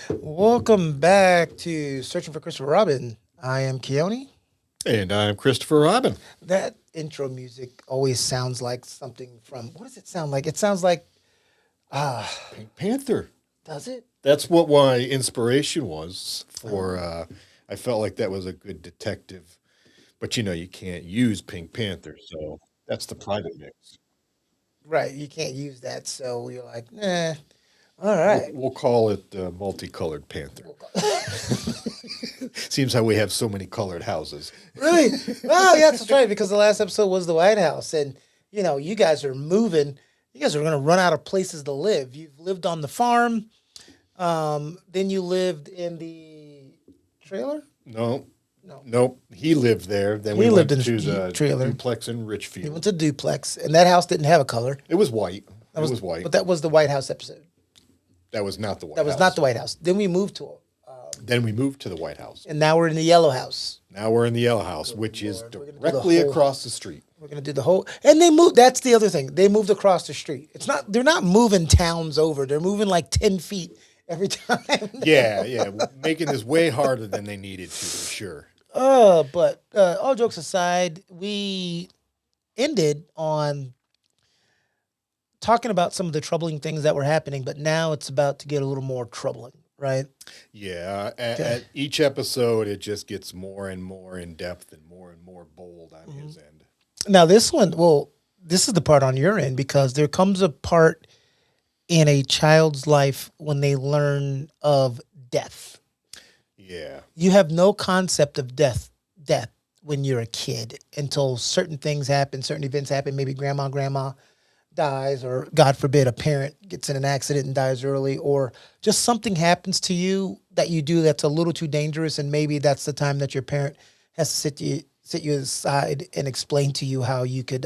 Welcome back to Searching for Christopher Robin. I am Keone. And I'm Christopher Robin. That intro music always sounds like something from, what does it sound like? It sounds like, Pink Panther. does it? That's what my inspiration was for. I felt like that was a good detective. But you can't use Pink Panther. So that's the private mix. Right, you can't use that. So you're like, nah, all We'll, right. we'll call it Multicolored Panther. Seems how we have so many colored houses. Really? Oh, yeah, that's right. Because the last episode was the White House. And, you guys are moving. You guys are going to run out of places to live. You've lived on the farm. Then you lived in the trailer? No, No. nope. He lived there. Then He we lived went in to the the trailer. duplex in He Richfield. went to duplex, and that house didn't have a color. It was white. That It was white. But that was the White House episode. That was not the White That was House. not the White House. Then we moved to it, Then we moved to the White House. and now we're in the Yellow House. Now we're in the Yellow House, which is Lord, we're gonna do the directly whole- across the street. We're gonna do the whole, and they moved. That's the other thing. They moved across the street. It's not. They're not moving towns over. They're moving like 10 feet every time. Yeah, making this way harder than they needed to, for sure. But all jokes aside, we ended on talking about some of the troubling things that were happening, but now it's about to get a little more troubling, right? Yeah, at each episode, it just gets more and more in depth and more bold on his end. Now this one, well, this is the part on your end because there comes a part in a child's life when they learn of death. Yeah, You have no concept of death when you're a kid until certain things happen, certain events happen. Maybe grandma dies, or God forbid, a parent gets in an accident and dies early, or just something happens to you that you do that's a little too dangerous, and maybe that's the time that your parent has to sit you aside and explain to you how you could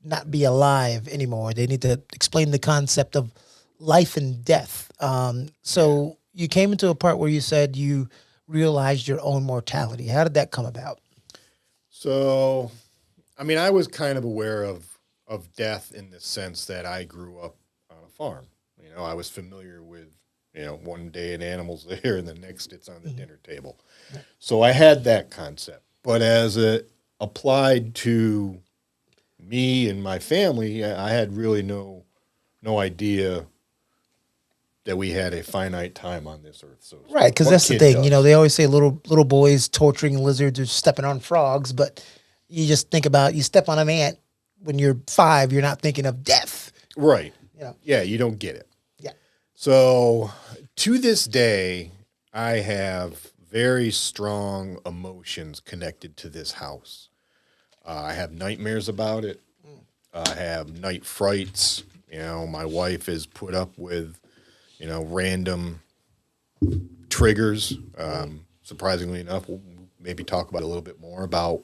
not be alive anymore. They need to explain the concept of life and death. So you came into a part where you said you realized your own mortality. How did that come about? so, I mean, I was kind of aware of death in the sense that I grew up on a farm. I was familiar with, one day an animal's there and the next it's on the dinner table. So I had that concept. But as it applied to me and my family, I had really no idea that we had a finite time on this earth. So Right, because what that's the kid thing. does? They always say little boys torturing lizards or stepping on frogs, but you just think about you step on an ant when you're 5. You're not thinking of death. Right. You know. Yeah, you don't get it. Yeah. So to this day, I have very strong emotions connected to this house. I have nightmares about it. I have night frights. My wife is put up with, random triggers. Surprisingly enough, we'll maybe talk about it a little bit more about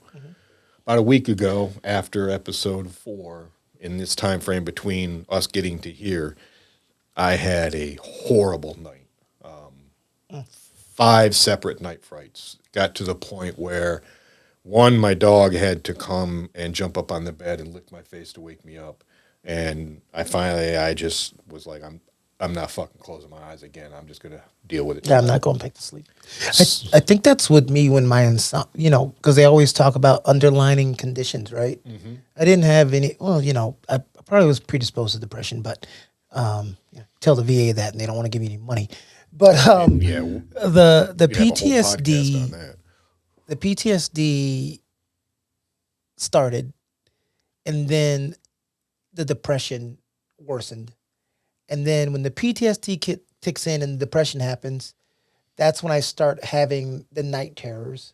a week ago after episode 4. In this time frame between us getting to here, I had a horrible night. 5 separate night frights. Got to the point where one, my dog had to come and jump up on the bed and lick my face to wake me up. And I just was like, I'm not fucking closing my eyes again. I'm just gonna deal with it. Yeah, I'm not going back to sleep. I think that's with me when my because they always talk about underlying conditions, right? I didn't have any. Well, I probably was predisposed to depression, but tell the VA that, and they don't want to give me any money. But Yeah, the we'd have a whole podcast PTSD on that. the PTSD started, and then the depression worsened. And then when the PTSD kicks in and the depression happens, that's when I start having the night terrors.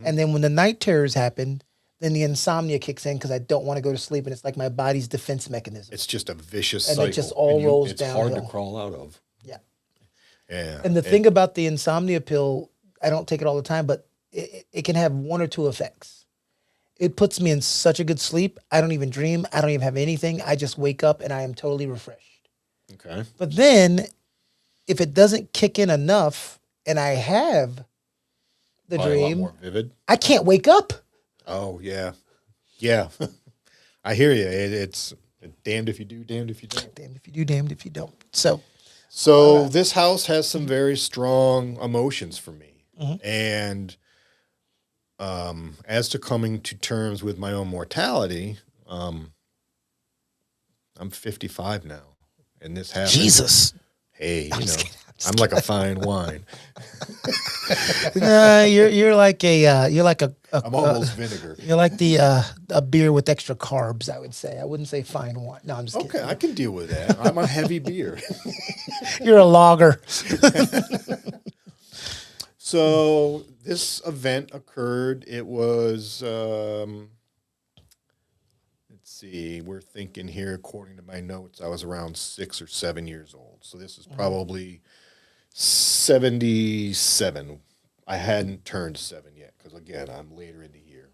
And then when the night terrors happen, then the insomnia kicks in because I don't want to go to sleep, and it's like my body's defense mechanism. It's just a vicious And it cycle. just all rolls it's hard to downhill. crawl out of. Yeah. Yeah. And the thing about the insomnia pill, I don't take it all the time, but it can have one or two effects. It puts me in such a good sleep. I don't even dream. I don't even have anything. I just wake up and I am totally refreshed. Okay. But then if it doesn't kick in enough and I have the Probably a lot dream, more vivid. I can't wake up. Oh yeah, yeah. I hear you. It's damned if you do, damned if you don't. Damned if you do, damned if you don't. So So this house has some very strong emotions for me. Mhm. And as to coming to terms with my own mortality, I'm 55 now, and this happened. Jesus. Hey, I'm you just know, kidding. I'm like a fine wine. Nah, you're like I'm almost vinegar. you're like a beer with extra carbs. I would say. I wouldn't say fine wine. No, I'm just Okay, kidding. I can deal with that. I'm a heavy beer. You're a lager. So this event occurred. It was, let's see, we're thinking here, according to my notes, I was around 6 or 7 years old. So this is probably 77. I hadn't turned 7 yet because, again, I'm later in the year.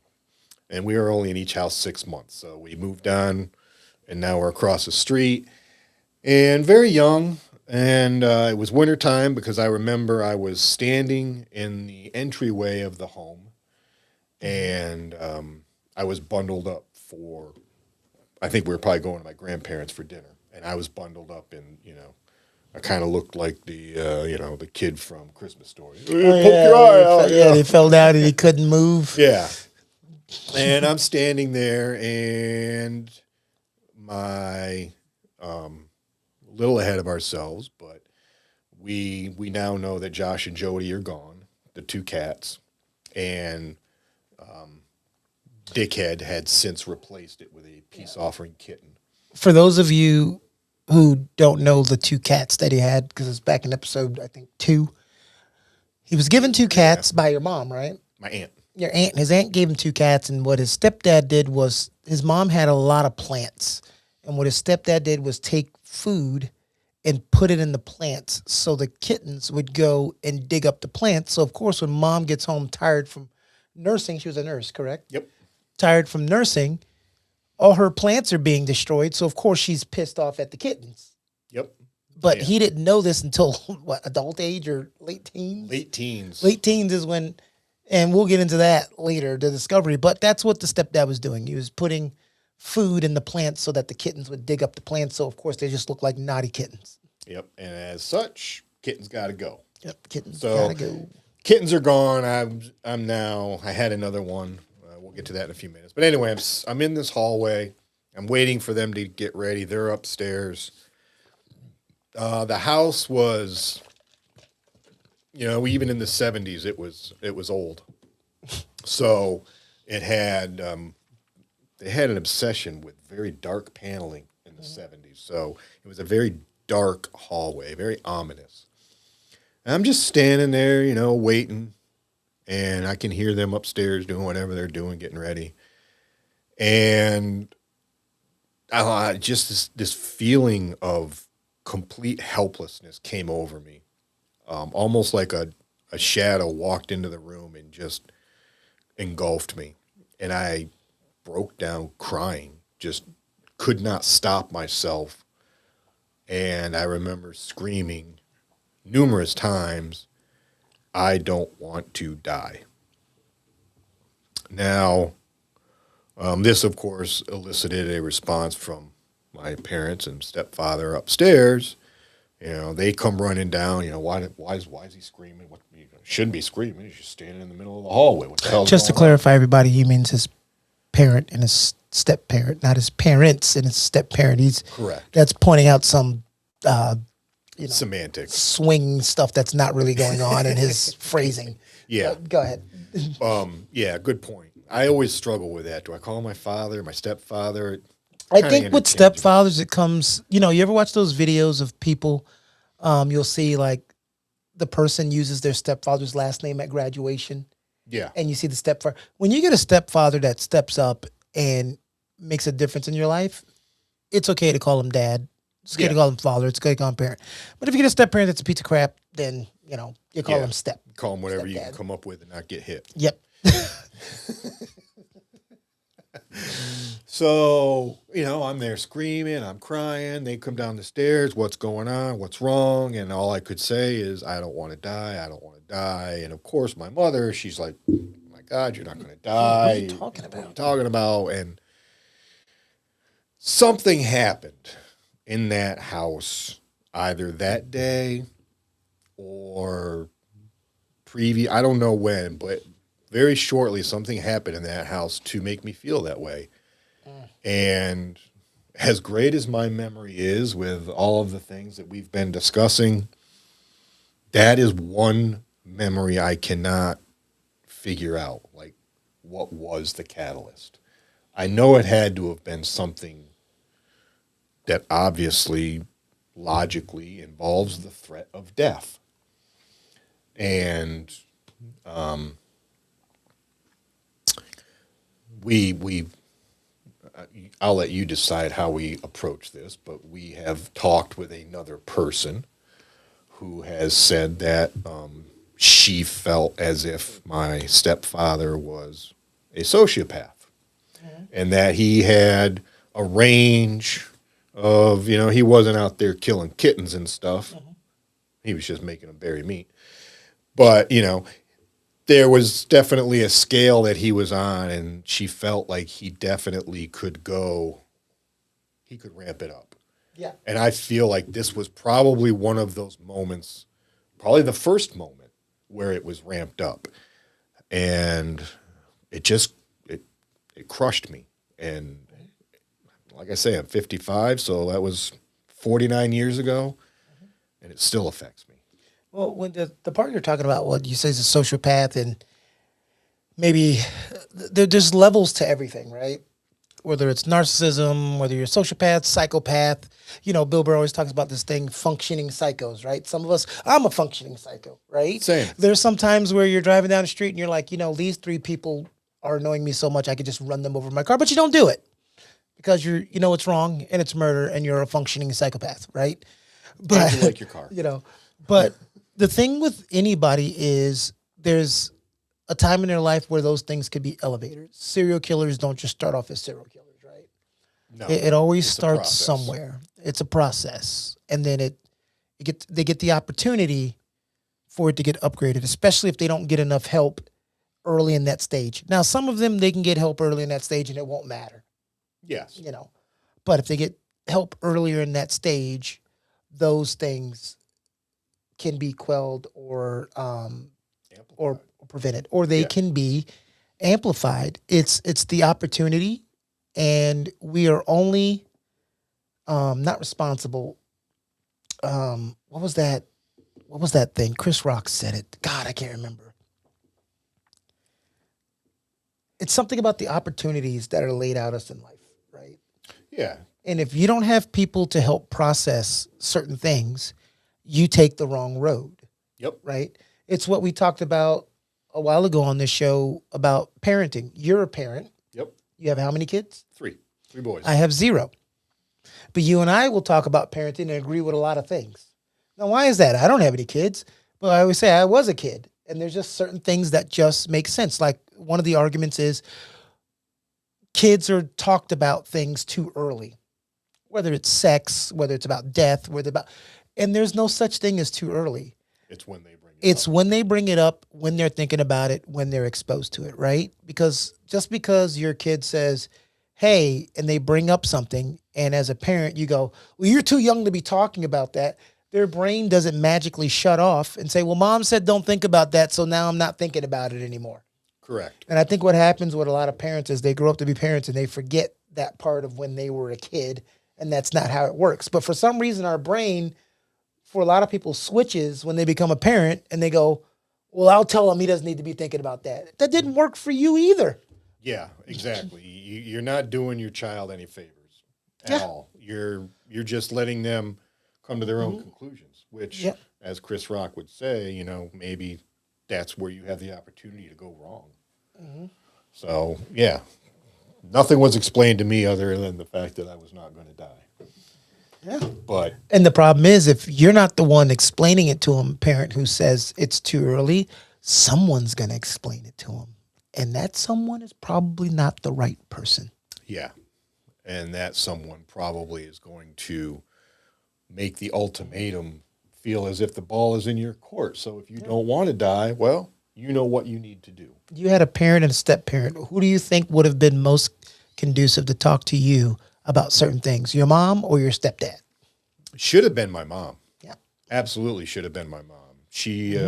And we were only in each house 6 months. So we moved on, and now we're across the street. And very young. And it was wintertime because I remember I was standing in the entryway of the home, and I was bundled up for, I think we were probably going to my grandparents for dinner. And I was bundled up in, I kind of looked like the kid from Christmas Story. Poke your eye out. Yeah, he fell down and he couldn't move. Yeah. And I'm standing there, and my little ahead of ourselves, but we now know that Josh and Jody are gone, the two cats, and Dickhead had since replaced it with a peace offering kitten. For those of you who don't know the two cats that he had, because it's back in episode, I think, 2, he was given 2 cats by your mom, right? My aunt. Your aunt. His aunt gave him 2 cats, and what his stepdad did was his mom had a lot of plants, and what his stepdad did was take food and put it in the plants so the kittens would go and dig up the plants. So of course, when mom gets home tired from nursing, she was a nurse, correct? Yep. Tired from nursing, all her plants are being destroyed. So of course she's pissed off at the kittens. Yep. But Yeah. he didn't know this until what, adult age or late teens? Late teens. Late teens is when, and we'll get into that later, the discovery. But that's what the stepdad was doing. He was putting food in the plants so that the kittens would dig up the plants. So of course they just look like naughty kittens. Yep. And as such, kittens got to go. Yep, kittens So gotta go. kittens are gone. I'm now. I had another one. We'll get to that in a few minutes. But anyway, I'm in this hallway. I'm waiting for them to get ready. They're upstairs. The house was, even in the 70s, it was old. So it had they had an obsession with very dark paneling in the 70s. So it was a very dark hallway, very ominous. And I'm just standing there, waiting, and I can hear them upstairs doing whatever they're doing, getting ready. And just this feeling of complete helplessness came over me, almost like a shadow walked into the room and just engulfed me. And I broke down crying, just could not stop myself. And I remember screaming numerous times, "I don't want to die." Now, this, of course, elicited a response from my parents and stepfather upstairs. They come running down. Why is he screaming? What shouldn't be screaming? He's just standing in the middle of the hallway. What the hell? Just to clarify, everybody, he means his parent and his step parent, not his parents and his step parent. He's correct. That's pointing out some semantics, swing stuff that's not really going on in his phrasing. Yeah. Go ahead. Yeah, good point. I always struggle with that. Do I call my father, my stepfather? I think with stepfathers, it comes, you ever watch those videos of people, you'll see like the person uses their stepfather's last name at graduation. Yeah. And you see the stepfather. When you get a stepfather that steps up and makes a difference in your life, it's okay to call him dad. It's okay to call him father. It's okay to call him parent. But if you get a step parent that's a piece of crap, then, you call him step. Call him whatever stepdad. you can come up with and not get hit. Yep. So, I'm there screaming, I'm crying. They come down the stairs. What's going on? What's wrong? And all I could say is, I don't want to die. I don't want to die. And of course, my mother, she's like, oh my God, you're not going to die. What are you talking about? What are you talking about? And something happened in that house either that day or I don't know when, but very shortly something happened in that house to make me feel that way. And as great as my memory is with all of the things that we've been discussing, that is one memory I cannot figure out. Like, what was the catalyst? I know it had to have been something that obviously, logically involves the threat of death. And I'll let you decide how we approach this, but we have talked with another person who has said that she felt as if my stepfather was a sociopath, and that he had a range of, he wasn't out there killing kittens and stuff. He was just making them bury meat. But, there was definitely a scale that he was on, and she felt like he definitely could ramp it up. Yeah. And I feel like this was probably one of those moments, probably the first moment where it was ramped up. And it crushed me. And like I say, I'm 55, so that was 49 years ago, and it still affects me. Well, when the part you're talking about, what you say is a sociopath, and maybe there's levels to everything, right? Whether it's narcissism, whether you're a sociopath, psychopath. Bill Burr always talks about this thing, functioning psychos, right? Some of us, I'm a functioning psycho, right? Same. There's some times where you're driving down the street and you're like, these three people are annoying me so much I could just run them over my car, but you don't do it because it's wrong and it's murder and you're a functioning psychopath, right? But you like your car. But the thing with anybody is there's a time in their life where those things could be elevators. Serial killers don't just start off as serial killers, right? No, it always starts somewhere. It's a process, and then they get the opportunity for it to get upgraded, especially if they don't get enough help early in that stage. Now, some of them, they can get help early in that stage, and it won't matter. Yes, but if they get help earlier in that stage, those things can be quelled or prevented, or they can be amplified. It's the opportunity, and we are only not responsible. What was that thing? Chris Rock said it. God, I can't remember. It's something about the opportunities that are laid out us in life, right? Yeah. And if you don't have people to help process certain things, you take the wrong road. Yep. Right? It's what we talked about a while ago on this show about parenting. You're a parent. Yep. You have how many kids? 3 boys. I have 0. But you and I will talk about parenting and agree with a lot of things. Now, why is that? I don't have any kids, but I always say I was a kid. And there's just certain things that just make sense. Like one of the arguments is kids are talked about things too early, whether it's sex, whether it's about death, and there's no such thing as too early. It's when they bring it up. It's when they bring it up, when they're thinking about it, when they're exposed to it, right? Because just because your kid says, hey, and they bring up something, and as a parent, you go, well, you're too young to be talking about that. Their brain doesn't magically shut off and say, well, mom said don't think about that, so now I'm not thinking about it anymore. Correct. And I think what happens with a lot of parents is they grow up to be parents and they forget that part of when they were a kid, and that's not how it works. But for some reason, our brain, for a lot of people, switches when they become a parent, and they go, well, I'll tell him he doesn't need to be thinking about that. That didn't work for you either. Yeah, exactly. You're not doing your child any favors at all. You're just letting them come to their own conclusions, which, as Chris Rock would say, maybe that's where you have the opportunity to go wrong. So, yeah, nothing was explained to me other than the fact that I was not going to die. Yeah. And the problem is, if you're not the one explaining it to him, parent who says it's too early, someone's going to explain it to him. And that someone is probably not the right person. Yeah. And that someone probably is going to make the ultimatum feel as if the ball is in your court. So if you don't want to die, well, you know what you need to do. You had a parent and a step-parent. Who do you think would have been most conducive to talk to you about certain things, your mom or your stepdad? Should have been my mom. absolutely should have been my mom. She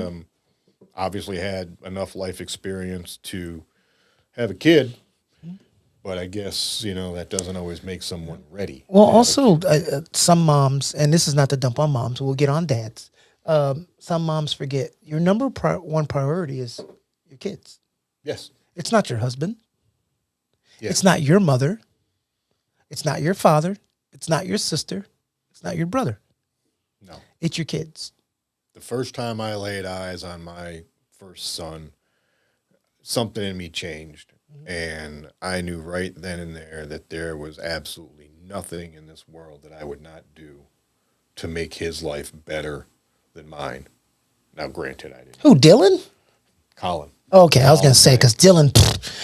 obviously had enough life experience to have a kid, but I guess, that doesn't always make someone ready Well, to have a also, kid. some moms, and this is not to dump on moms, we'll get on dads. Some moms forget your one priority is your kids. Yes. It's not your husband. Yeah. It's not your mother. It's not your father. It's not your sister. It's not your brother. No. It's your kids. The first time I laid eyes on my first son, something in me changed. And I knew right then and there that there was absolutely nothing in this world that I would not do to make his life better than mine. Now, granted, I didn't. Who, Dylan? Colin. Okay, I was going to say, because Dylan.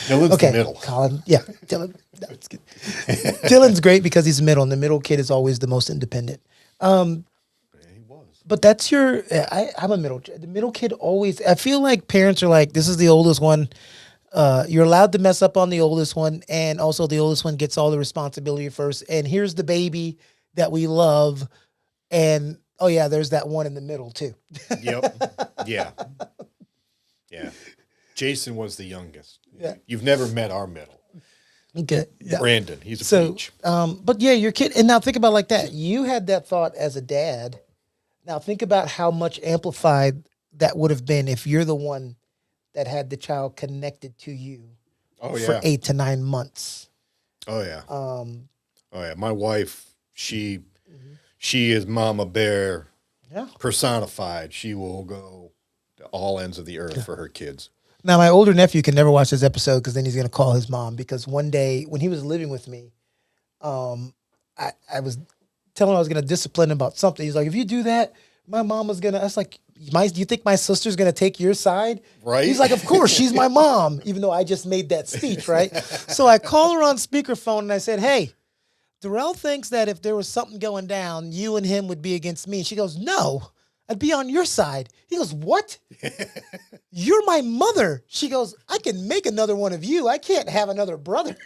Dylan's Okay, the middle. Colin. Yeah, Dylan. No, it's good. Dylan's great because he's middle, and the middle kid is always the most independent. Yeah, he was. But that's I'm a middle. The middle kid always. I feel like parents are like, this is the oldest one. You're allowed to mess up on the oldest one, and also the oldest one gets all the responsibility first. And here's the baby that we love, and oh yeah, there's that one in the middle too. Yep. Yeah. Yeah. Jason was the youngest. Yeah. You've never met our middle. Okay, yeah. Brandon, he's a peach. But yeah, your kid. And now think about it like that. You had that thought as a dad. Now think about how much amplified that would have been if you're the one that had the child connected to you Oh, for yeah. 8 to 9 months. Oh, yeah. Oh, yeah. My wife, she is Mama Bear Yeah. personified. She will go to all ends of the earth for her kids. Now, my older nephew can never watch this episode because then he's going to call his mom. Because one day when he was living with me, I was telling him I was going to discipline him about something. He's like, if you do that, my mom was going to, I was like, do you think my sister's going to take your side? Right. He's like, of course, she's my mom, even though I just made that speech, right? So I call her on speakerphone and I said, hey, Darrell thinks that if there was something going down, you and him would be against me. And she goes, no, I'd be on your side. He goes, what? You're my mother. She goes, I can make another one of you. I can't have another brother.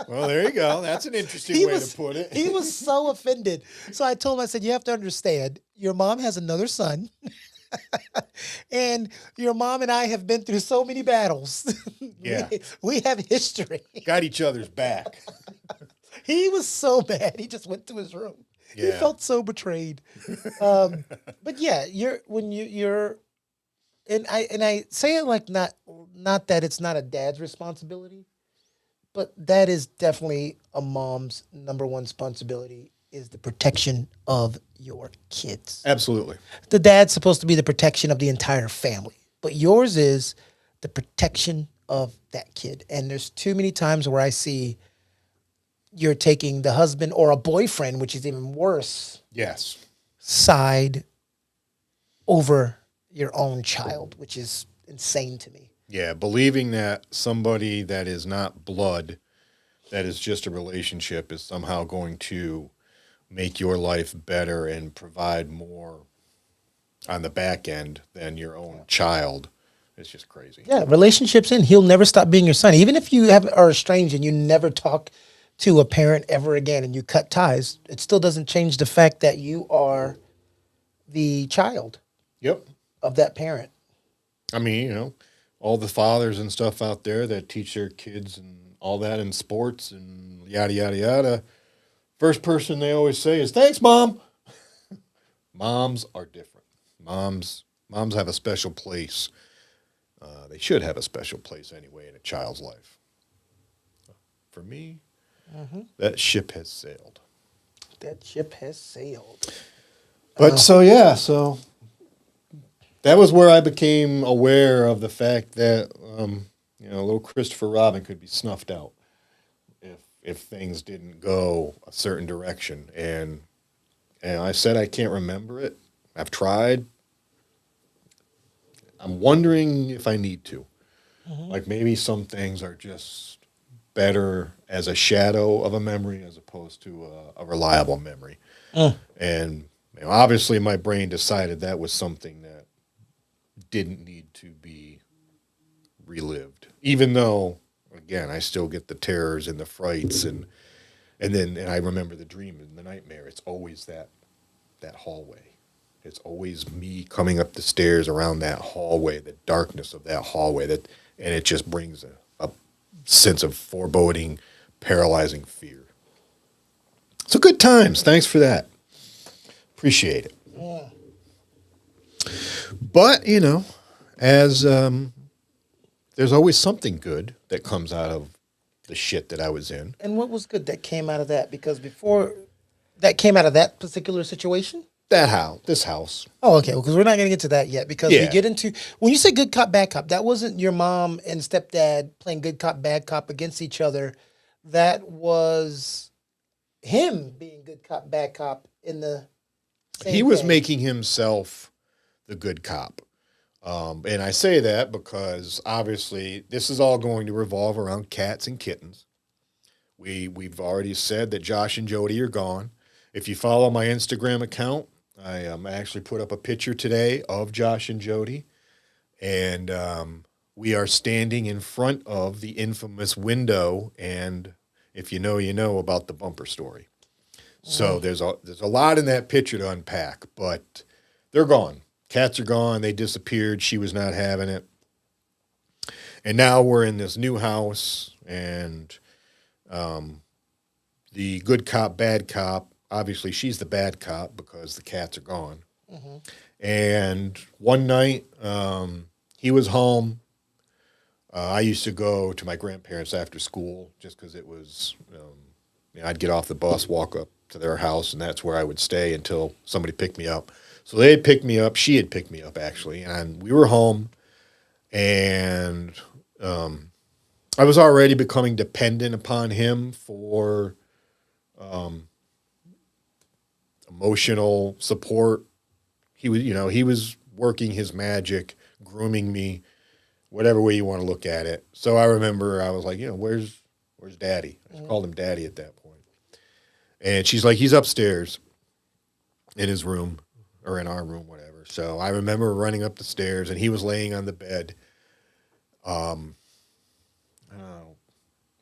Well, there you go. That's an interesting way to put it. He was so offended. So I told him, I said, you have to understand, your mom has another son. And your mom and I have been through so many battles. Yeah. We have history. Got each other's back. He was so bad. He just went to his room. He Yeah. felt so betrayed. But yeah, and I say it like not that it's not a dad's responsibility, but that is definitely a mom's number one responsibility is the protection of your kids. Absolutely. The dad's supposed to be the protection of the entire family, but yours is the protection of that kid. And there's too many times where I see you're taking the husband or a boyfriend, which is even worse, Yes. side over your own child, which is insane to me. Yeah, believing that somebody that is not blood, that is just a relationship, is somehow going to make your life better and provide more on the back end than your own child. It's just crazy. Yeah, relationships in. He'll never stop being your son. Even if you are estranged and you never talk to a parent ever again and you cut ties, it still doesn't change the fact that you are the child Yep. of that parent. I mean, all the fathers and stuff out there that teach their kids and all that in sports and yada, yada, yada. First person they always say is, thanks, Mom. Moms are different. Moms have a special place. They should have a special place anyway in a child's life. For me, that ship has sailed. That ship has sailed. But so that was where I became aware of the fact that little Christopher Robin could be snuffed out if things didn't go a certain direction. And I said I can't remember it. I've tried. I'm wondering if I need to. Like maybe some things are just better as a shadow of a memory as opposed to a reliable memory. And obviously my brain decided that was something that didn't need to be relived. Even though, again, I still get the terrors and the frights and I remember the dream and the nightmare. It's always that hallway. It's always me coming up the stairs around that hallway, the darkness of that hallway, and it just brings a sense of foreboding, paralyzing fear. So good times. Thanks for that. Appreciate it. Yeah. But, as there's always something good that comes out of the shit that I was in. And what was good that came out of that? Because before that came out of that particular situation? This house. Oh, okay. Because we're not going to get to that yet. Because we Yeah. get into when you say good cop, bad cop, that wasn't your mom and stepdad playing good cop, bad cop against each other. That was him being good cop, bad cop in the same He was day. making himself the good cop. And I say that because obviously this is all going to revolve around cats and kittens. We've already said that Josh and Jody are gone. If you follow my Instagram account, I actually put up a picture today of Josh and Jody, and we are standing in front of the infamous window. And if you know about the bumper story. So there's a lot in that picture to unpack, but they're gone. Cats are gone. They disappeared. She was not having it. And now we're in this new house, and the good cop, bad cop, obviously she's the bad cop because the cats are gone. Mm-hmm. And one night he was home. I used to go to my grandparents after school just because it was, I'd get off the bus, walk up to their house, and that's where I would stay until somebody picked me up. So they had picked me up. She had picked me up, actually, and we were home. And I was already becoming dependent upon him for emotional support. He was working his magic, grooming me, whatever way you want to look at it. So I remember I was like, where's Daddy? I just called him Daddy at that point. And she's like, he's upstairs in his room or in our room, whatever. So I remember running up the stairs, and he was laying on the bed.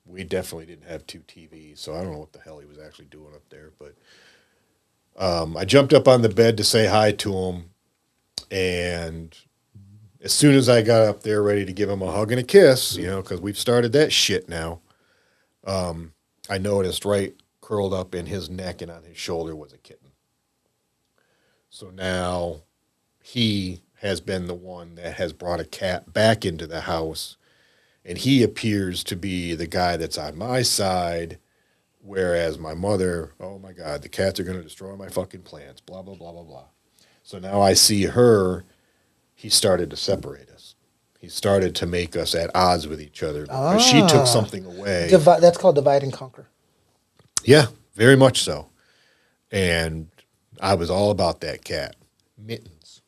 We definitely didn't have two TVs, so I don't know what the hell he was actually doing up there. But I jumped up on the bed to say hi to him, and as soon as I got up there ready to give him a hug and a kiss, because we've started that shit now, I noticed right curled up in his neck and on his shoulder was a kitten. So now he has been the one that has brought a cat back into the house, and he appears to be the guy that's on my side, whereas my mother, oh my God, the cats are going to destroy my fucking plants, blah, blah, blah, blah, blah. So now I see her, he started to separate us. He started to make us at odds with each other because she took something away. That's called divide and conquer. Yeah, very much so. And I was all about that cat. Mittens.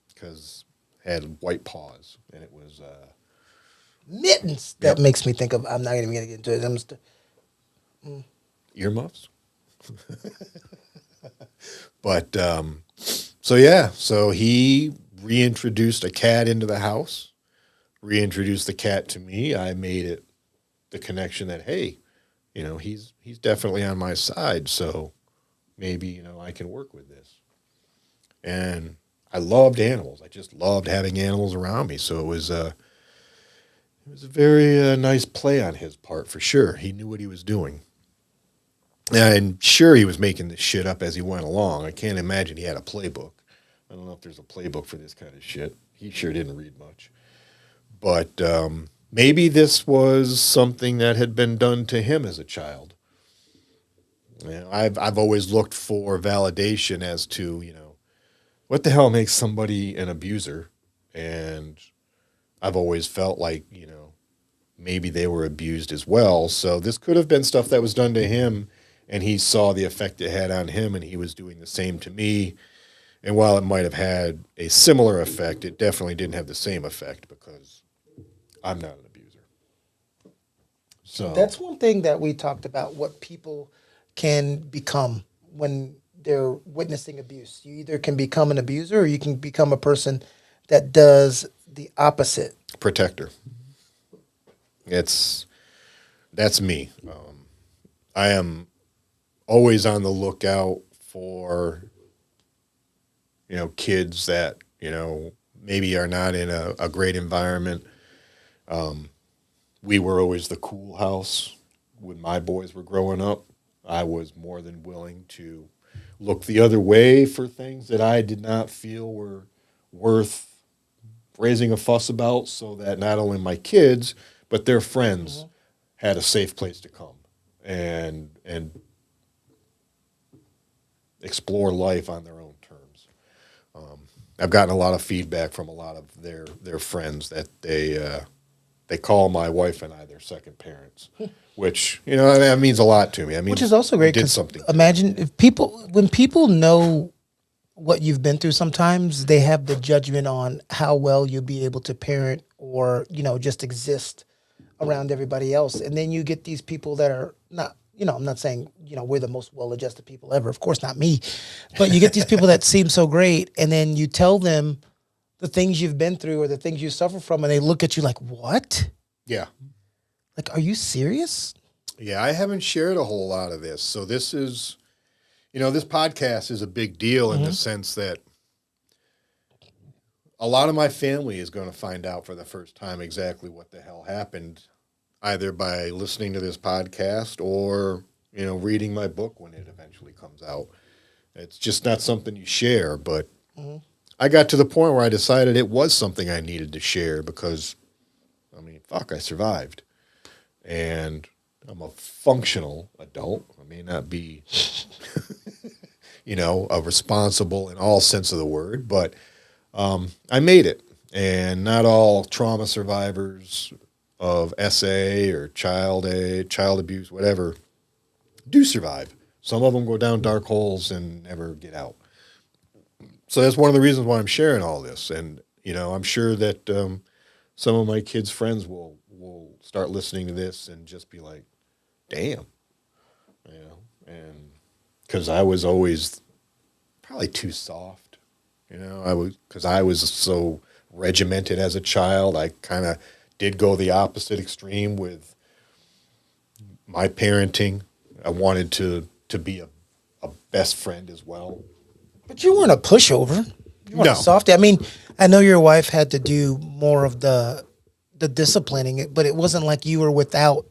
Because it had white paws. And it was... Mittens. That makes me think of, I'm not even going to get into it. Earmuffs? But, so he reintroduced a cat into the house, reintroduced the cat to me. I made it the connection that, hey, he's definitely on my side, so maybe, I can work with this. And I loved animals. I just loved having animals around me. So it was a very nice play on his part, for sure. He knew what he was doing. And sure, he was making this shit up as he went along. I can't imagine he had a playbook. I don't know if there's a playbook for this kind of shit. He sure didn't read much. But maybe this was something that had been done to him as a child. I've always looked for validation as to, what the hell makes somebody an abuser? And I've always felt like, maybe they were abused as well. So this could have been stuff that was done to him, and he saw the effect it had on him, and he was doing the same to me. And while it might have had a similar effect, it definitely didn't have the same effect because I'm not an abuser. So That's one thing that we talked about, what people can become when they're witnessing abuse. You either can become an abuser or you can become a person that does the opposite. Protector. That's me. I am always on the lookout for kids that, maybe are not in a great environment. We were always the cool house when my boys were growing up. I was more than willing to look the other way for things that I did not feel were worth raising a fuss about, so that not only my kids but their friends had a safe place to come and explore life on their own terms. I've gotten a lot of feedback from a lot of their friends that they call my wife and I their second parents, which that means a lot to me. I mean, Which is also great did because something. imagine if when people know what you've been through, sometimes they have the judgment on how well you'll be able to parent or, just exist around everybody else. And then you get these people that are not, I'm not saying, we're the most well-adjusted people ever. Of course, not me. But you get these people that seem so great. And then you tell them the things you've been through or the things you suffer from. And they look at you like, what? Yeah. Like, are you serious? Yeah, I haven't shared a whole lot of this. So this is, this podcast is a big deal in the sense that a lot of my family is going to find out for the first time exactly what the hell happened, either by listening to this podcast or, reading my book when it eventually comes out. It's just not something you share, but I got to the point where I decided it was something I needed to share because, I survived. And I'm a functional adult. I may not be, a responsible in all sense of the word, but I made it. And not all trauma survivors of SA or child abuse, whatever, do survive. Some of them go down dark holes and never get out. So that's one of the reasons why I'm sharing all this. And, I'm sure that some of my kids' friends will start listening to this and just be like, damn, and because I was always probably too soft, because I was so regimented as a child. I kind of did go the opposite extreme with my parenting. I wanted to be a best friend as well. But you weren't a pushover. You weren't No. a softie. I mean, I know your wife had to do more of the disciplining, but it wasn't like you were without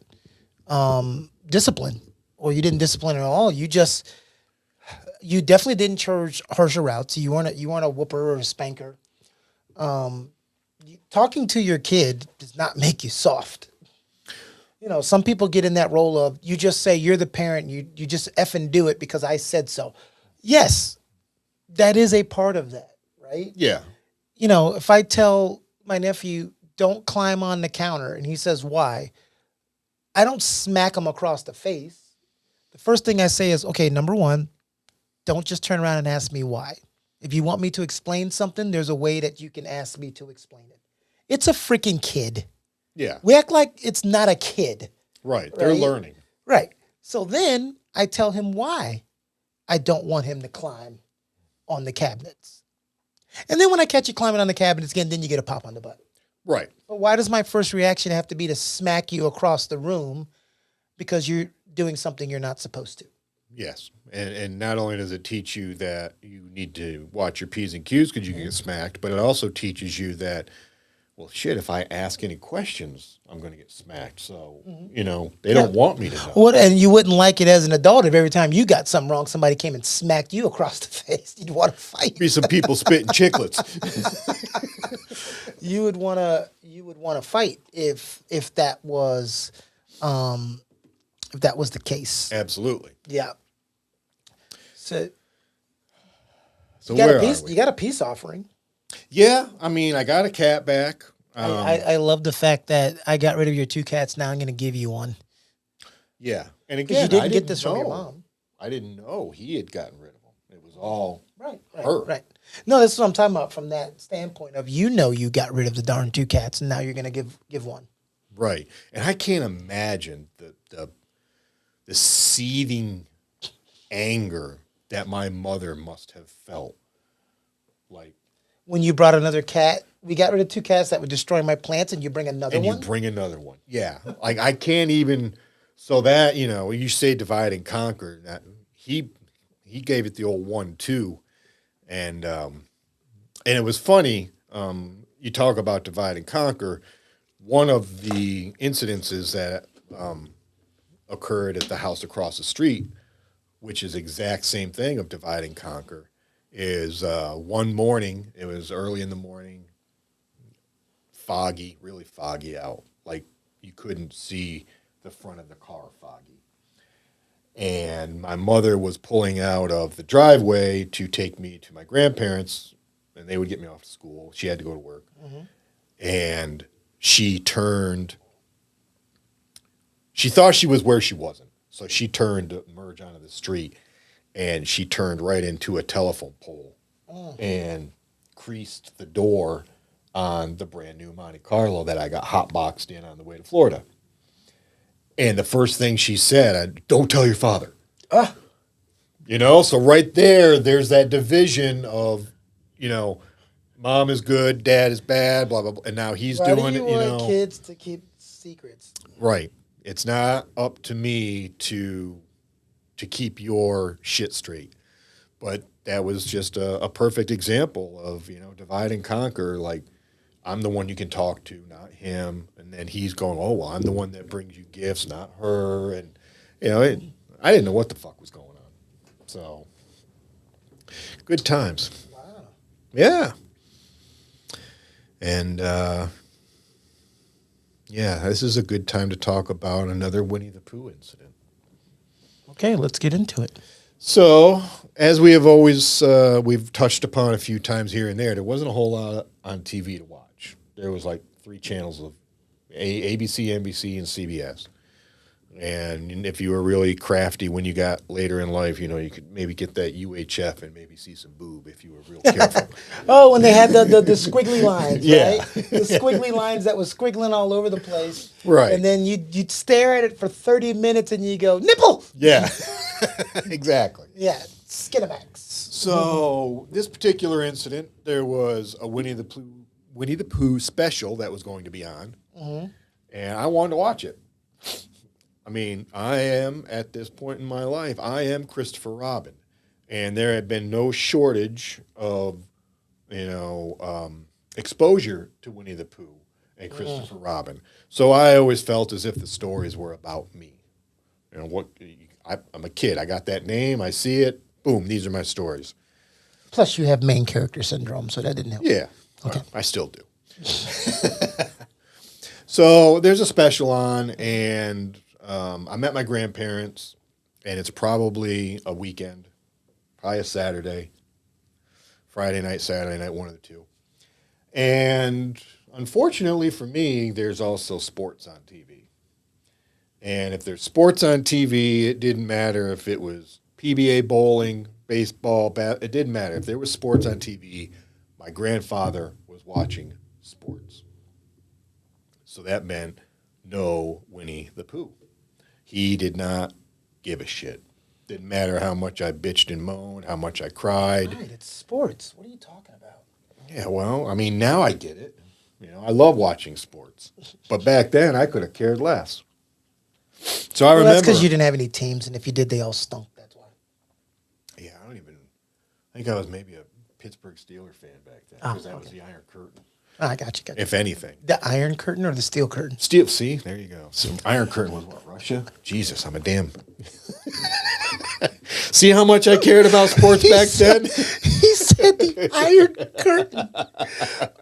discipline or you didn't discipline at all. You definitely didn't charge harsher routes. You weren't a whooper or a spanker. Talking to your kid does not make you soft. Some people get in that role of you just say you're the parent. You just effing do it because I said so. Yes, that is a part of that, right? Yeah. If I tell my nephew, don't climb on the counter, and he says, why? I don't smack him across the face. The first thing I say is, okay, number one, don't just turn around and ask me why. If you want me to explain something, there's a way that you can ask me to explain it. It's a freaking kid. Yeah. We act like it's not a kid. Right. They're learning. Right. So then I tell him why I don't want him to climb on the cabinets. And then when I catch you climbing on the cabinets again, then you get a pop on the butt. Right. But why does my first reaction have to be to smack you across the room because you're doing something you're not supposed to? Yes. And not only does it teach you that you need to watch your P's and Q's because you can get smacked, but it also teaches you that, well, shit, if I ask any questions, I'm going to get smacked. So, they don't want me to know. And you wouldn't like it as an adult if every time you got something wrong, somebody came and smacked you across the face. You'd want to fight. Be some people spitting chiclets. You would want to fight if that was the case. Absolutely. Yeah. So where are we? You got a peace offering. Yeah, I got a cat back. I love the fact that I got rid of your 2 cats. Now I'm going to give you one. Yeah, and Because again, you didn't I get this from your know. mom. I didn't know he had gotten rid of them. It was all Right. No, that's what I'm talking about from that standpoint of you got rid of the darn 2 cats and now you're going to give one. right. And I can't imagine the seething anger that my mother must have felt. Like, when you brought another cat, we got rid of 2 cats that would destroy my plants, and you bring another one? And you bring another one. Yeah. Like, I can't even, so that, you say divide and conquer. That he gave it the old 1-2. And it was funny. You talk about divide and conquer. One of the incidences that occurred at the house across the street, which is exact same thing of divide and conquer, is one morning. It was early in the morning, foggy, really foggy out. Like you couldn't see the front of the car, foggy. And my mother was pulling out of the driveway to take me to my grandparents, and they would get me off to school. She had to go to work. And she turned. She thought she was where she wasn't. So she turned to merge onto the street, and she turned right into a telephone pole and creased the door on the brand new Monte Carlo that I got hotboxed in on the way to Florida. And the first thing she said, don't tell your father. You know, so right there, there's that division of, you know, mom is good, dad is bad, blah, blah, blah. And now he's doing it, you know. Kids to keep secrets. Right. It's not up to me to keep your shit straight. But that was just a perfect example of, you know, divide and conquer. Like, I'm the one you can talk to, not him. And then he's going, oh, well, I'm the one that brings you gifts, not her. And, you know, I didn't know what the fuck was going on. So, good times. Wow. Yeah. And, yeah, this is a good time to talk about another Winnie the Pooh incident. Okay, let's get into it. So, as we have always, we've touched upon a few times here and there wasn't a whole lot on TV to watch. There was like 3 channels of ABC, NBC, and CBS. And if you were really crafty when you got later in life, you know, you could maybe get that UHF and maybe see some boob if you were real careful. Oh, when they had the squiggly lines, Yeah. right? The squiggly lines that was squiggling all over the place. Right. And then you'd stare at it for 30 minutes and you go, nipple! Yeah, exactly. Yeah, Skinamax. So this particular incident, there was a Winnie the Pooh special that was going to be on, and I wanted to watch it. I mean, I am, at this point in my life, I am Christopher Robin. And there had been no shortage of, you know, exposure to Winnie the Pooh and Christopher Robin. So I always felt as if the stories were about me. You know, I'm a kid. I got that name. I see it. Boom, these are my stories. Plus, you have main character syndrome, so that didn't help. Yeah, Okay. I still do. So there's a special on, and I'm at my grandparents', and it's probably a weekend, probably a Saturday, Friday night, Saturday night, one of the two. And unfortunately for me, there's also sports on TV. And if there's sports on TV, it didn't matter if it was PBA bowling, baseball, it didn't matter. If there was sports on TV, my grandfather was watching sports. So that meant no Winnie the Pooh. He did not give a shit. Didn't matter how much I bitched and moaned, how much I cried. Right, it's sports. What are you talking about? Yeah, well, I mean, now I get it. You know, I love watching sports. But back then, I could have cared less. So I remember. That's because you didn't have any teams, and if you did, they all stunk. That's why. Yeah, I think I was maybe a Pittsburgh Steelers fan back then because that was the Iron Curtain. Oh, I got you. If anything. The Iron Curtain or the Steel Curtain? See, there you go. So Iron Curtain was what, Russia? Jesus, I'm a damn. See how much I cared about sports back then? He said the Iron Curtain.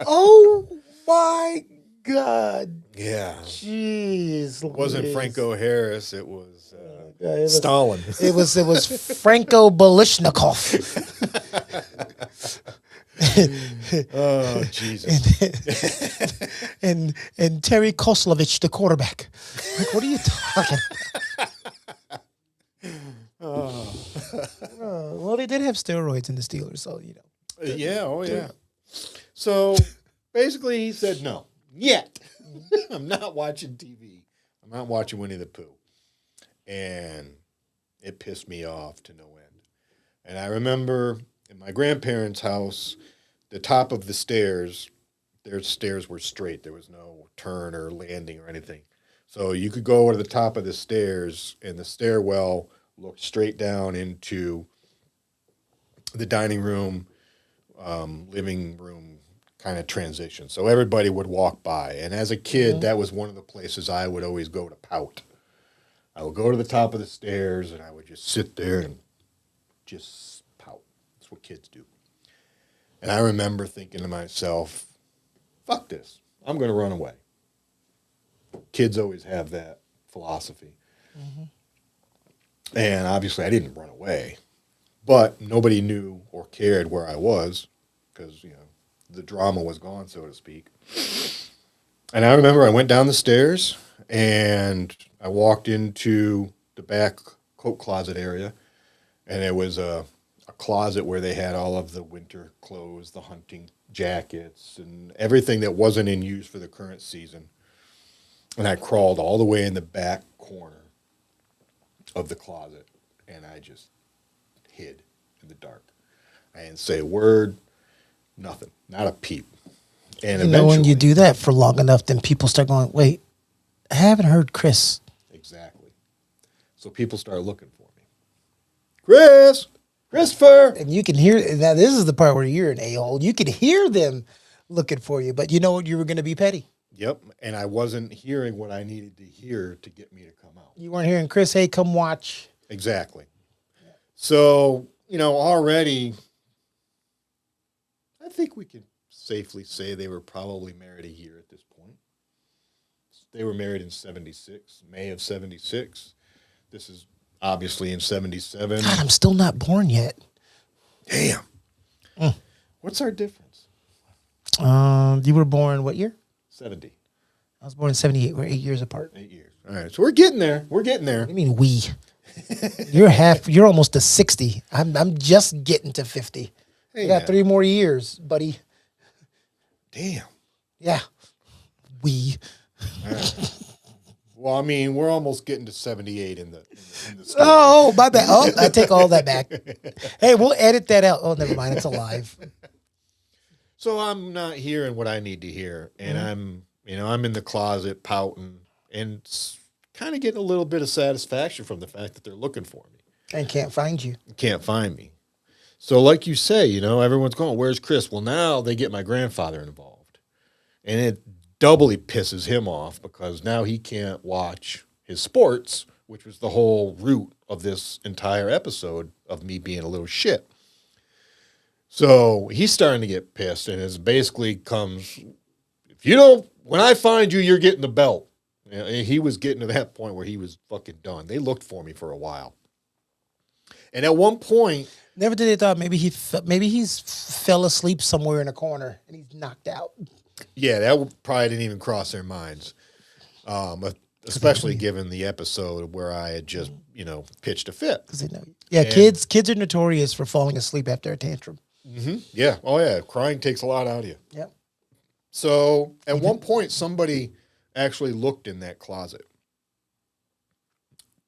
Oh my God. Yeah. Jeez. It wasn't Louise. Franco Harris. It was, was Stalin. It was Franco Balishnikov. Oh, Jesus. and Terry Koslovich, the quarterback. Like, what are you talking about? Well, they did have steroids in the Steelers, so, you know. Yeah, oh, yeah. So, basically, he said no. Yet. I'm not watching TV. I'm not watching Winnie the Pooh. And it pissed me off to no end. And I remember in my grandparents' house, the top of the stairs, their stairs were straight. There was no turn or landing or anything. So you could go to the top of the stairs, and the stairwell looked straight down into the dining room, living room kind of transition. So everybody would walk by. And as a kid, that was one of the places I would always go to pout. I would go to the top of the stairs and I would just sit there and just pout. That's what kids do. And I remember thinking to myself, fuck this. I'm going to run away. Kids always have that philosophy. And obviously I didn't run away. But nobody knew or cared where I was because, the drama was gone, so to speak. And I remember I went down the stairs and I walked into the back coat closet area. And there was a closet where they had all of the winter clothes, the hunting jackets, and everything that wasn't in use for the current season. And I crawled all the way in the back corner of the closet. And I just hid in the dark. I didn't say a word, nothing, not a peep. And when you do that for long enough, then people start going, wait, I haven't heard Chris. Exactly. So people start looking for me. Christopher. And you can hear, now this is the part where you're an a-hole. You can hear them looking for you, but you know what? You were going to be petty. Yep. And I wasn't hearing what I needed to hear to get me to come out. You weren't hearing, Chris, hey, come watch. Exactly. So, already, I think we can safely say they were probably married a year at this point. They were married in 76, May of 76. This is obviously in 77. God, I'm still not born yet. Damn. What's our difference? You were born what year? 70. I was born in 78. We're 8 years apart. 8 years. All right. So we're getting there. We're getting there. What do you mean we? You're almost to 60. I'm just getting to 50. Hey, I got 3 more years, buddy. Damn. Yeah. We. Right. Well, I mean, we're almost getting to 78 in the story. Oh, my bad. Oh, I take all that back. Hey, we'll edit that out. Oh, never mind. It's alive. So I'm not hearing what I need to hear. And I'm in the closet pouting and kind of getting a little bit of satisfaction from the fact that they're looking for me. And can't find you. Can't find me. So like you say, everyone's going, where's Chris? Well, now they get my grandfather involved. And it doubly pisses him off because now he can't watch his sports, which was the whole root of this entire episode of me being a little shit. So he's starting to get pissed, and it basically comes, when I find you, you're getting the belt. And he was getting to that point where he was fucking done. They looked for me for a while. And at one point... Never did they thought maybe he's fell asleep somewhere in a corner and he's knocked out. Yeah, that probably didn't even cross their minds. Especially given the episode where I had just, pitched a fit. Because they know. Yeah, kids are notorious for falling asleep after a tantrum. Mm-hmm. Yeah. Oh, yeah. Crying takes a lot out of you. Yep. So at one point, somebody actually looked in that closet,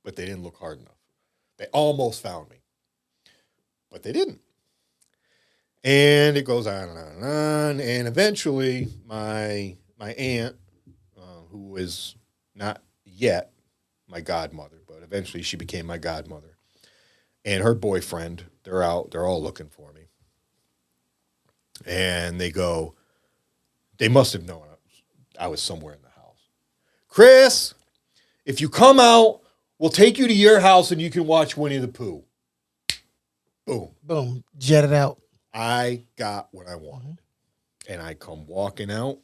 but they didn't look hard enough. They almost found me, but they didn't. And it goes on and on and on. And eventually, my aunt, who is not yet my godmother, but eventually she became my godmother, and her boyfriend, they're all looking for me. And they must have known I was somewhere in the house. Chris, if you come out, we'll take you to your house and you can watch Winnie the Pooh. Boom. Boom. Jetted out. I got what I wanted. And I come walking out,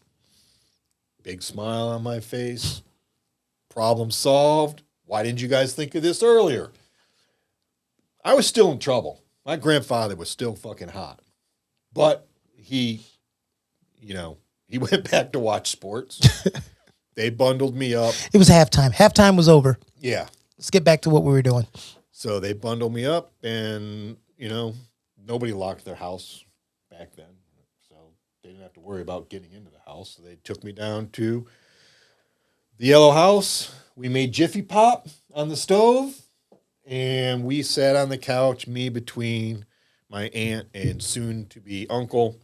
big smile on my face, problem solved. Why didn't you guys think of this earlier? I was still in trouble. My grandfather was still fucking hot. But he went back to watch sports. They bundled me up. It was halftime. Halftime was over. Yeah. Let's get back to what we were doing. So they bundled me up, and, nobody locked their house back then. So they didn't have to worry about getting into the house. So they took me down to the yellow house. We made Jiffy Pop on the stove, and we sat on the couch, me between my aunt and soon-to-be uncle,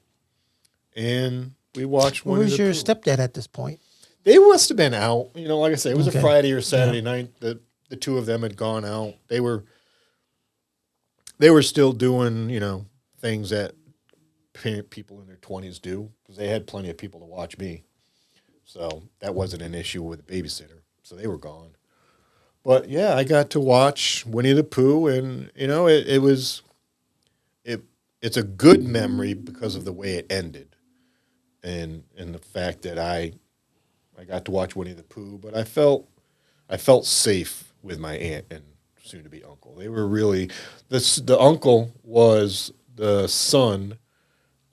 and we watched Where was your stepdad at this point? They must have been out. Like I say, it was a Friday or Saturday night. The two of them had gone out. They were still doing, things that people in their 20s do, because they had plenty of people to watch me. So that wasn't an issue with a babysitter. So they were gone. But yeah, I got to watch Winnie the Pooh, and it's a good memory because of the way it ended, and the fact that I got to watch Winnie the Pooh, but I felt safe with my aunt and soon to be uncle. They were really the uncle was the son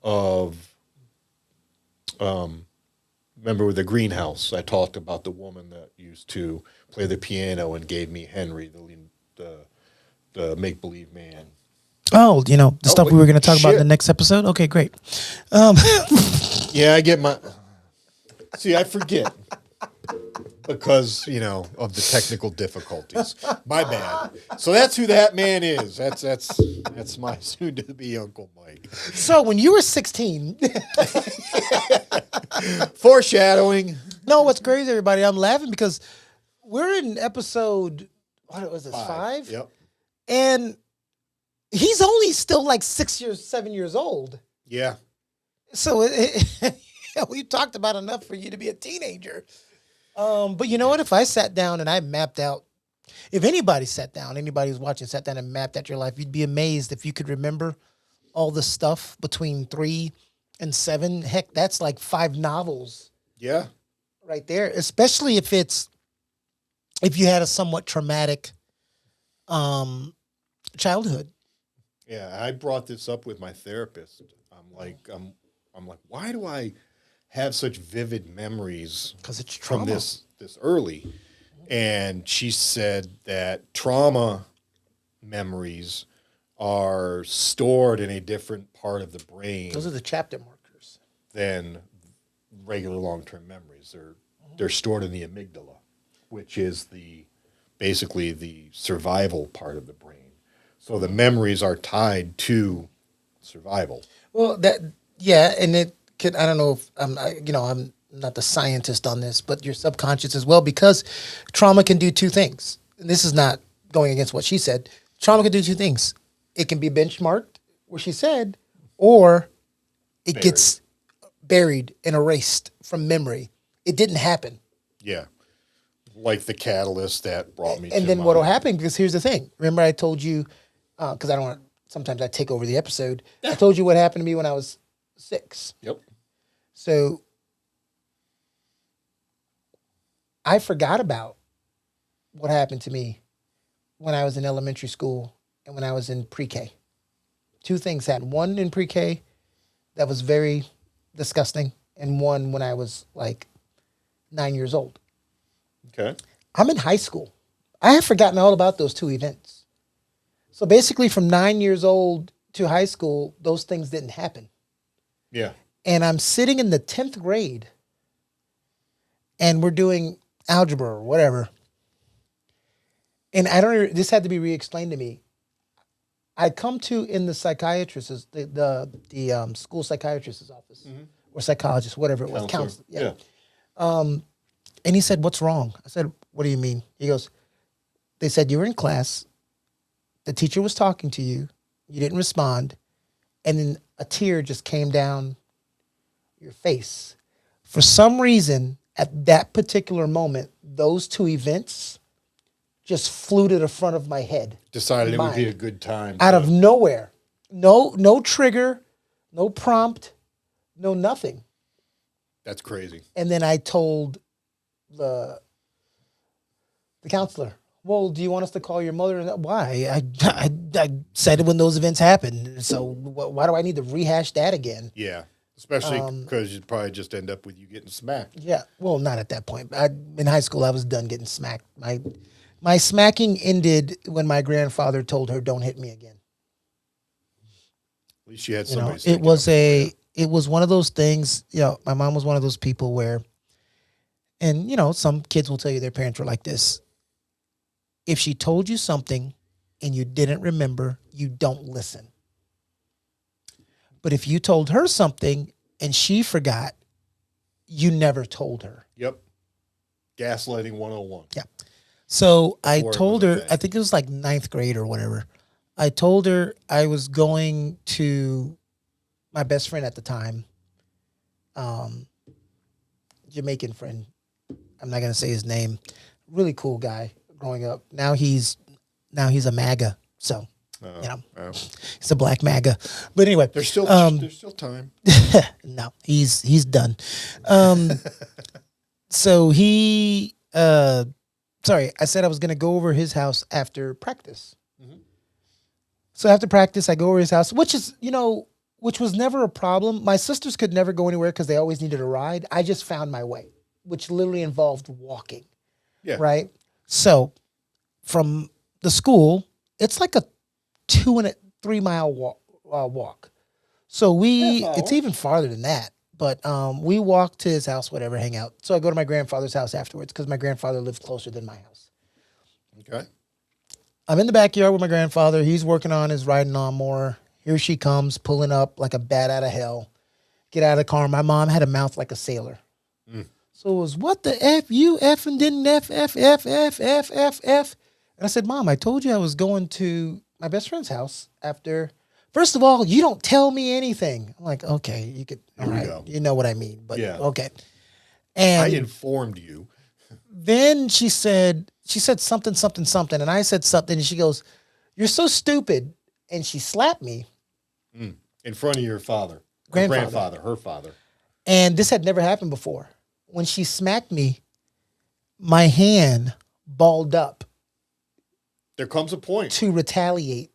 of remember with the greenhouse. I talked about the woman that used to play the piano and gave me Henry, the make believe man. Oh, the stuff we were going to talk about in the shit. next episode. Okay, great. Yeah, I get my. See, I forget because of the technical difficulties. My bad. So that's who that man is. That's my soon-to-be Uncle Mike. So when you were 16, Foreshadowing. no, what's crazy, everybody? I'm laughing because we're in episode. What was this? 5? Yep. And he's only still like 7 years old. Yeah. So we talked about enough for you to be a teenager. But you know what? If I sat down and I mapped out, if anybody sat down, anybody who's watching sat down and mapped out your life, you'd be amazed if you could remember all the stuff between 3 and 7. Heck, that's like 5 novels. Yeah. Right there. Especially if you had a somewhat traumatic childhood. Yeah, I brought this up with my therapist. I'm like, why do I have such vivid memories? Because it's trauma. From this early? And she said that trauma memories are stored in a different part of the brain. Those are the chapter markers. Than regular long-term memories. They're stored in the amygdala, which is basically the survival part of the brain. So the memories are tied to survival. Well, and it could. I don't know if I'm not the scientist on this, but your subconscious as well, because trauma can do 2 things. And this is not going against what she said. Trauma can do 2 things. It can be benchmarked, where she said, or it gets buried and erased from memory. It didn't happen. Yeah. Like the catalyst that brought me to and then what'll happen, because here's the thing. Remember I told you, because I don't want, sometimes I take over the episode. I told you what happened to me when I was 6. Yep. So I forgot about what happened to me when I was in elementary school and when I was in pre-K. 2 things happened. One in pre-K that was very disgusting, and one when I was like 9 years old. Okay. I'm in high school. I have forgotten all about those 2 events. So basically from 9 years old to high school, those things didn't happen. Yeah. And I'm sitting in the 10th grade and we're doing algebra or whatever. And this had to be re-explained to me. I come to in the psychiatrist's, the school psychiatrist's office, or psychologist, whatever it was, counselor. Yeah. And he said, "What's wrong?" I said, "What do you mean?" He goes, "They said you were in class. The teacher was talking to you. You didn't respond. And then a tear just came down your face. For some reason, at that particular moment, those 2 events just flew to the front of my head." Decided it would be a good time. Out of nowhere. No trigger, no prompt, no nothing. That's crazy. And then I told the counselor, "Well, do you want us to call your mother?" Why? I said it when those events happened. So why do I need to rehash that again? Yeah. Especially because you'd probably just end up with you getting smacked. Yeah. Well, not at that point. In high school, I was done getting smacked. My smacking ended when my grandfather told her, "Don't hit me again." At least you had somebody. It was one of those things. My mom was one of those people where, and some kids will tell you their parents were like this. If she told you something and you didn't remember, you don't listen. But if you told her something and she forgot, you never told her. Yep. Gaslighting 101. Yeah. So I told her, I think it was like 9th grade or whatever. I told her I was going to my best friend at the time, Jamaican friend. I'm not gonna say his name. Really cool guy growing up. Now he's a MAGA. So he's a black MAGA. But anyway, there's still time. No, he's done. So he sorry, I said I was gonna go over his house after practice. Mm-hmm. So after practice, I go over his house, which was never a problem. My sisters could never go anywhere because they always needed a ride. I just found my way, which literally involved walking. Yeah. Right. So from the school, it's like a 2 and 3 mile walk. So it's even farther than that. But we walk to his house, whatever, hang out. So I go to my grandfather's house afterwards because my grandfather lived closer than my house. Okay. I'm in the backyard with my grandfather. He's working on his riding lawnmower. Here she comes, pulling up like a bat out of hell. Get out of the car. My mom had a mouth like a sailor. Mm. So it was, what the F? You effing didn't F. And I said, Mom, I told you I was going to my best friend's house after. First of all, you don't tell me anything. I'm like, okay, you could, all right, you know what I mean. But yeah. Okay. And I informed you. Then she said something. And I said something. And she goes, you're so stupid. And she slapped me. In front of your father. Grandfather, her father. And this had never happened before. When she smacked me, my hand balled up. There comes a point. To retaliate.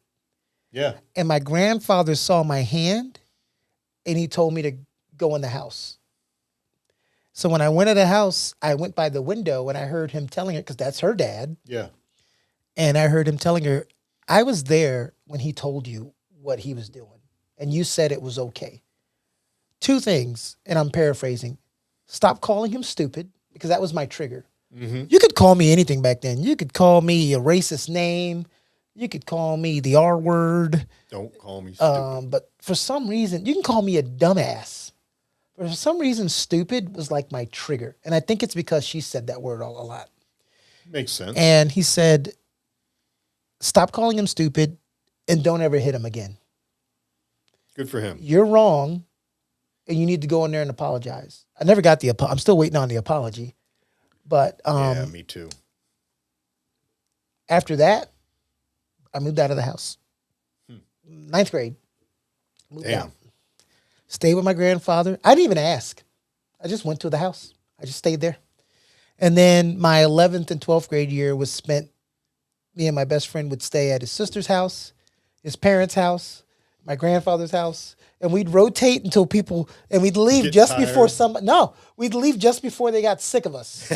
Yeah. And my grandfather saw my hand and he told me to go in the house. So when I went to the house, I went by the window and I heard him telling her, because that's her dad. Yeah. And I heard him telling her, I was there when he told you what he was doing. And you said it was okay. 2 things, and I'm paraphrasing. Stop calling him stupid, because that was my trigger. Mm-hmm. You could call me anything back then. You could call me a racist name. You could call me the R word. Don't call me stupid. But for some reason, you can call me a dumbass. But for some reason, stupid was like my trigger. And I think it's because she said that word a lot. Makes sense. And he said, stop calling him stupid and don't ever hit him again. Good for him. You're wrong and you need to go in there and apologize. I never got the I'm still waiting on the apology. But yeah, me too. After that, I moved out of the house. 9th grade. Moved out. Stayed with my grandfather. I didn't even ask. I just went to the house. I just stayed there. And then my 11th and 12th grade year was spent, me and my best friend would stay at his sister's house, his parents' house, my grandfather's house. And we'd rotate until people, and we'd leave just before we'd leave just before they got sick of us.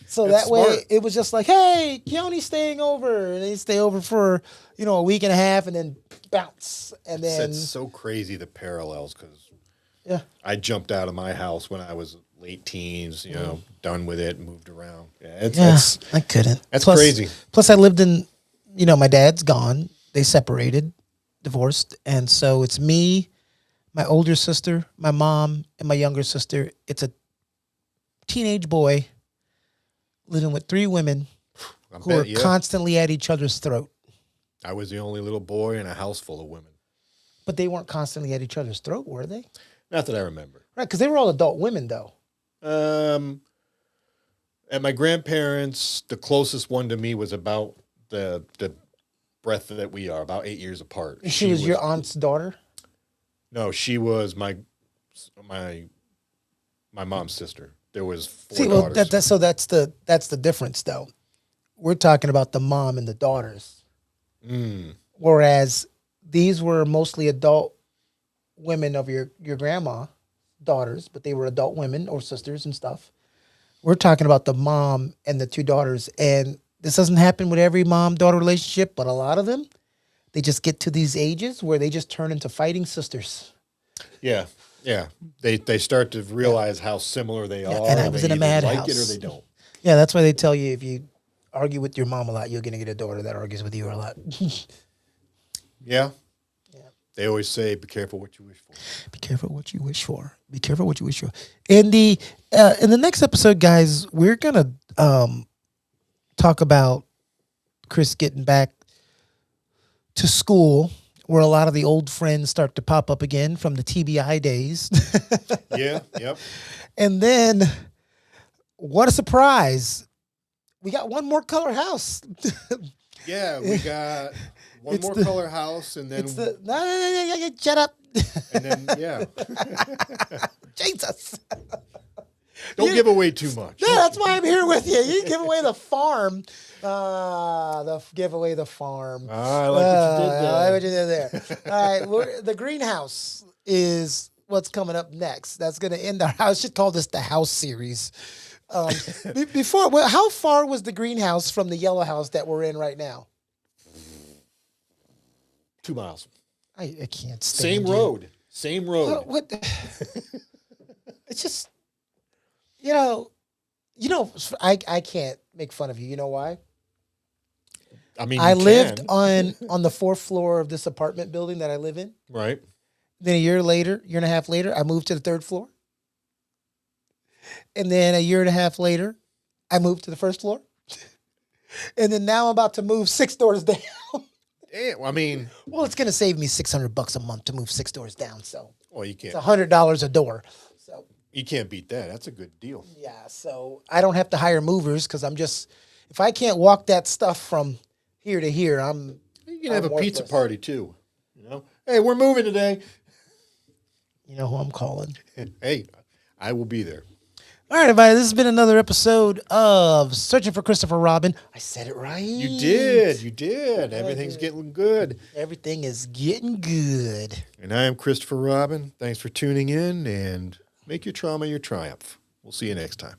So that way it was just like, hey, Keone's staying over. And they'd stay over for, a week and a half and then bounce. And then it's so crazy, the parallels, because I jumped out of my house when I was late teens, done with it, moved around. I couldn't. That's crazy. Plus I lived in, my dad's gone. They separated, divorced. And so it's me, my older sister, my mom, and my younger sister. It's a teenage boy living with 3 women who are constantly at each other's throat. I was the only little boy in a house full of women. But they weren't constantly at each other's throat, were they? Not that I remember. Right, because they were all adult women, though. At my grandparents', the closest one to me was about the breadth that we are, about 8 years apart. She was your aunt's daughter? No, she was my mom's sister. There was 4 daughters. So that's the difference, though. We're talking about the mom and the daughters. Whereas these were mostly adult women of your grandma, daughters, but they were adult women or sisters and stuff. We're talking about the mom and the 2 daughters. And this doesn't happen with every mom-daughter relationship, but a lot of them, they just get to these ages where they just turn into fighting sisters. Yeah. Yeah. They start to realize how similar they are. And I was in a madhouse. Like it or they don't. Yeah, that's why they tell you if you argue with your mom a lot, you're going to get a daughter that argues with you a lot. Yeah. They always say, be careful what you wish for. Be careful what you wish for. Be careful what you wish for. In the next episode, guys, we're going to talk about Chris getting back to school. where a lot of the old friends start to pop up again from the TBI days. Yeah. Yep. And then, what a surprise. We got one more color house. Yeah, we got one It's more the- color house, and then It's the, no, shut up. and then yeah. Jesus. Don't give away too much. Yeah, that's why I'm here with you. You give away the farm. Give away the farm. I like what you did there. I like what you did there. All right, the greenhouse is what's coming up next. That's going to end our house. Should call this the house series. Before, well, how far was the greenhouse from the yellow house that we're in right now? 2 miles. I can't stand Same you. road. Same road. What? It's just, I can't make fun of you. You know why? I mean, I you lived can. on the 4th floor of this apartment building that I live in. Right. Then a year and a half later, I moved to the 3rd floor. And then a year and a half later, I moved to the 1st floor. And then now I'm about to move 6 doors down. Damn, I mean, Well, it's going to save me $600 a month to move 6 doors down. So well, you it's can't. $100 a door. So You can't beat that. That's a good deal. yeah, so I don't have to hire movers because if I can't walk that stuff from here to here, You can have a pizza worthless. party too. Hey, we're moving today. You know who I'm calling. Hey, I will be there. All right, everybody, this has been another episode of Searching for Christopher Robin. I said it right. You did. Everything's getting good. Everything is getting good. And I am Christopher Robin. Thanks for tuning in, and make your trauma your triumph. We'll see you next time.